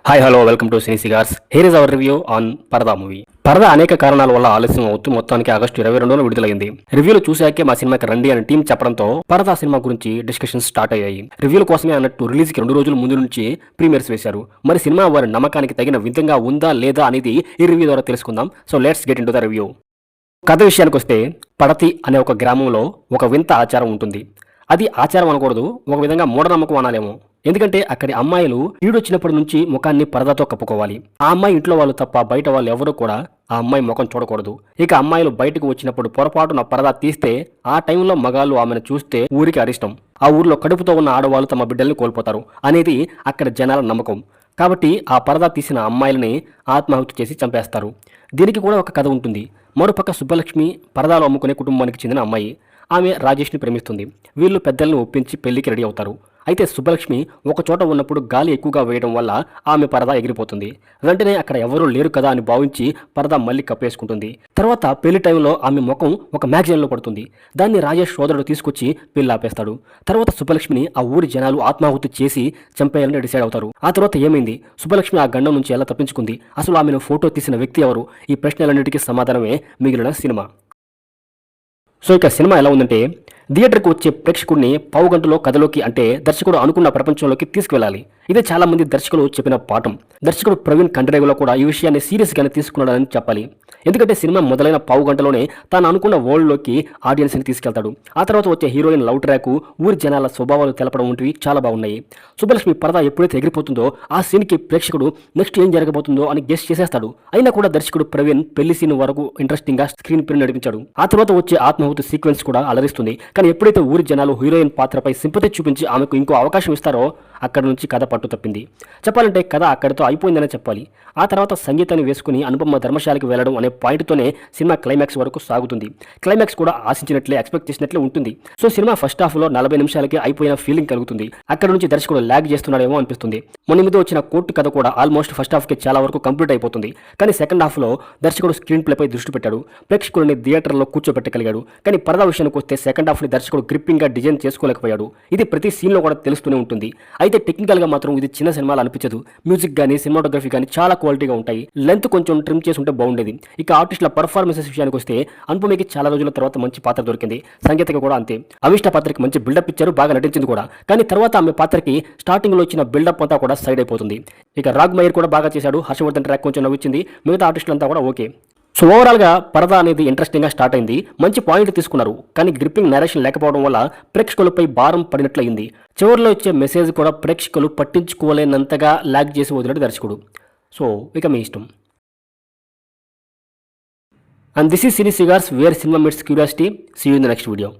Hi hello welcome to cine cigars. Here is our review on పరదా movie. పరదా అనేక కారణాల వల్ల ఆలస్యం అవుతూ మొత్తానికి ఆగస్టు 22న విడుదలైంది. రివ్యూలు చూశాకే మా సినిమాకి రండి అని టీం చెప్పడంతో పరదా సినిమా గురించి డిస్కషన్స్ స్టార్ట్ అయ్యాయి. రివ్యూల కోసమే అన్నట్టు రిలీజ్ కి 2 రోజుల ముందు నుంచి ప్రీమియర్స్ వేశారు. మరి సినిమా వారి నమ్మకానికి తగిన విధంగా ఉందా లేదా అనేది ఈ రివ్యూ ద్వారా తెలుసుకుందాం. So let's get in to the review. కథ విషయానికి వస్తే, పడతి అనే ఒక గ్రామంలో ఒక వింత ఆచారం ఉంటుంది. అది ఆచారం అనకూడదు, ఒక విధంగా మూఢనమ్మకం అనాలేమో. ఎందుకంటే అక్కడి అమ్మాయిలు ఈడొచ్చినప్పటి నుంచి ముఖాన్ని పరదాతో కప్పుకోవాలి. ఆ అమ్మాయి ఇంట్లో వాళ్ళు తప్ప బయట వాళ్ళు ఎవరూ కూడా ఆ అమ్మాయి ముఖం చూడకూడదు. ఇక అమ్మాయిలు బయటకు వచ్చినప్పుడు పొరపాటున పరదా తీస్తే ఆ టైంలో మగాళ్ళు ఆమెను చూస్తే ఊరికి అరిష్టం. ఆ ఊర్లో కడుపుతో ఉన్న ఆడవాళ్ళు తమ బిడ్డల్ని కోల్పోతారు అనేది అక్కడ జనాల నమ్మకం. కాబట్టి ఆ పరదా తీసిన అమ్మాయిలని ఆత్మహత్య చేసి చంపేస్తారు. దీనికి కూడా ఒక కథ ఉంటుంది. మరోపక్క సుబ్బలక్ష్మి పరదాలు అమ్ముకునే కుటుంబానికి చెందిన అమ్మాయి. ఆమె రాజేష్ని ప్రేమిస్తుంది. వీళ్ళు పెద్దల్ని ఒప్పించి పెళ్లికి రెడీ అవుతారు. అయితే సుబ్బలక్ష్మి ఒక చోట ఉన్నప్పుడు గాలి ఎక్కువగా వేయడం వల్ల ఆమె పరదా ఎగిరిపోతుంది. వెంటనే అక్కడ ఎవరూ లేరు కదా అని భావించి పరదా మళ్ళీ కప్పేసుకుంటుంది. తర్వాత పెళ్లి టైంలో ఆమె ముఖం ఒక మ్యాగజైన్లో పడుతుంది. దాన్ని రాజేష్ సోదరుడు తీసుకొచ్చి పెళ్లి ఆపేస్తాడు. తర్వాత సుబ్బలక్ష్మిని ఆ ఊరి జనాలు ఆత్మాహుతి చేసి చంపేయాలని డిసైడ్ అవుతారు. ఆ తర్వాత ఏమైంది, సుబ్బలక్ష్మి ఆ గండం నుంచి ఎలా తప్పించుకుంది, అసలు ఆమెను ఫోటో తీసిన వ్యక్తి ఎవరు, ఈ ప్రశ్నలన్నిటికీ సమాధానమే మిగిలిన సినిమా. సో ఇక సినిమా ఎలా ఉందంటే, థియేటర్కి వచ్చే ప్రేక్షకుడిని పావు గంటలో కథలోకి, అంటే దర్శకుడు అనుకున్న ప్రపంచంలోకి తీసుకువెళ్ళాలి. ఇదే చాలా మంది దర్శకులు చెప్పిన పాఠం. దర్శకుడు ప్రవీణ్ కండ్రేగులో కూడా ఈ విషయాన్ని సీరియస్గానే తీసుకున్నాడని చెప్పాలి. ఎందుకంటే సినిమా మొదలైన పావు గంటలోనే తాను అనుకున్న వరల్డ్లోకి ఆడియన్స్ని తీసుకెళ్తాడు. ఆ తర్వాత వచ్చే హీరోయిన్ లవ్ ట్రాక్, ఊరి జనాల స్వభావాలు తెలపడం వంటివి చాలా బాగున్నాయి. సుబ్బలక్ష్మి పరదా ఎప్పుడైతే ఎగిరిపోతుందో ఆ సీన్కి ప్రేక్షకుడు నెక్స్ట్ ఏం జరగబోతుందో అని గెస్ చేసేస్తాడు. అయినా కూడా దర్శకుడు ప్రవీణ్ పెళ్లి సీన్ వరకు ఇంట్రెస్టింగ్గా స్క్రీన్ ప్రింట్ నడిపించాడు. ఆ తర్వాత వచ్చే ఆత్మాహుతి సీక్వెన్స్ కూడా అలరిస్తుంది. కానీ ఎప్పుడైతే ఊరి జనాలు హీరోయిన్ పాత్రపై సింపతి చూపించి ఆమెకు ఇంకో అవకాశం ఇస్తారో అక్కడి నుంచి కథ పట్టు తప్పింది. చెప్పాలంటే కథ అక్కడితో అయిపోయిందనే చెప్పాలి. ఆ తర్వాత సంగీతాన్ని వేసుకుని అనుపమ ధర్మశాలకు వెళ్లడం అనే పాయింట్తోనే సినిమా క్లైమాక్స్ వరకు సాగుతుంది. క్లైమాక్స్ కూడా ఆశించినట్లే, ఎక్స్పెక్ట్ చేసినట్లే ఉంటుంది. సో సినిమా ఫస్ట్ హాఫ్లో 40 నిమిషాలకే అయిపోయిన ఫీలింగ్ కలుగుతుంది. అక్కడ నుంచి దర్శకుడు ల్యాగ్ చేస్తున్నాడేమో అనిపిస్తుంది. మొన్న మీద వచ్చిన కోర్టు కథ కూడా ఆల్మోస్ట్ ఫస్ట్ హాఫ్కి చాలా వరకు కంప్లీట్ అయిపోతుంది. కానీ సెకండ్ హాఫ్లో దర్శకుడు స్క్రీన్ ప్లేపై దృష్టి పెట్టాడు. ప్రేక్షకుడిని థియేటర్లో కూర్చోబెట్టగలిగాడు. కానీ పరదా విషయానికి వస్తే సెకండ్ హాఫ్ని దర్శకుడు గ్రిప్పింగ్గా డిజైన్ చేసుకోలేకపోయాడు. ఇది ప్రతి సీన్లో కూడా తెలుస్తూనే ఉంటుంది. అయితే టెక్నికల్గా మాత్రం ఇది చిన్న సినిమాలు అనిపించదు. మ్యూజిక్ కానీ సినిమాటోగ్రఫీ కానీ చాలా క్వాలిటీగా ఉంటాయి. లెంత్ కొంచెం ట్రిమ్ చేసి ఉంటే బాగుండేది. ఇక ఆర్టిస్టుల పర్ఫార్మెన్సెస్ విషయానికి వస్తే అనుపమకి చాలా రోజుల తర్వాత మంచి పాత్ర దొరికింది. సంగీతగా కూడా అంతే. అవిష్ట పాత్రకి మంచి బిల్డప్ ఇచ్చారు, బాగా నటించింది కూడా. కానీ తర్వాత ఆమె పాత్రకి స్టార్టింగ్లో ఇచ్చిన బిల్డప్ అంతా కూడా సైడ్ అయిపోతుంది. ఇక రాగ్ మయూర్ కూడా బాగా చేశాడు. హర్షవర్ధన్ ట్రాక్ కొంచెం నవ్వించింది. మిగతా ఆర్టిస్టులంతా కూడా ఓకే. సో ఓవరాల్గా పరదా అనేది ఇంట్రెస్టింగ్గా స్టార్ట్ అయింది. మంచి పాయింట్ తీసుకున్నారు. కానీ గ్రిప్పింగ్ నరేషన్ లేకపోవడం వల్ల ప్రేక్షకులపై భారం పడినట్లయింది. చివరిలో ఇచ్చే మెసేజ్ కూడా ప్రేక్షకులు పట్టించుకోలేనంతగా ల్యాగ్ చేసి వదిలేడు దర్శకుడు. సో ఇక మీ ఇష్టం. And this is cine cigars, where cinema meets curiosity. See you in the next video.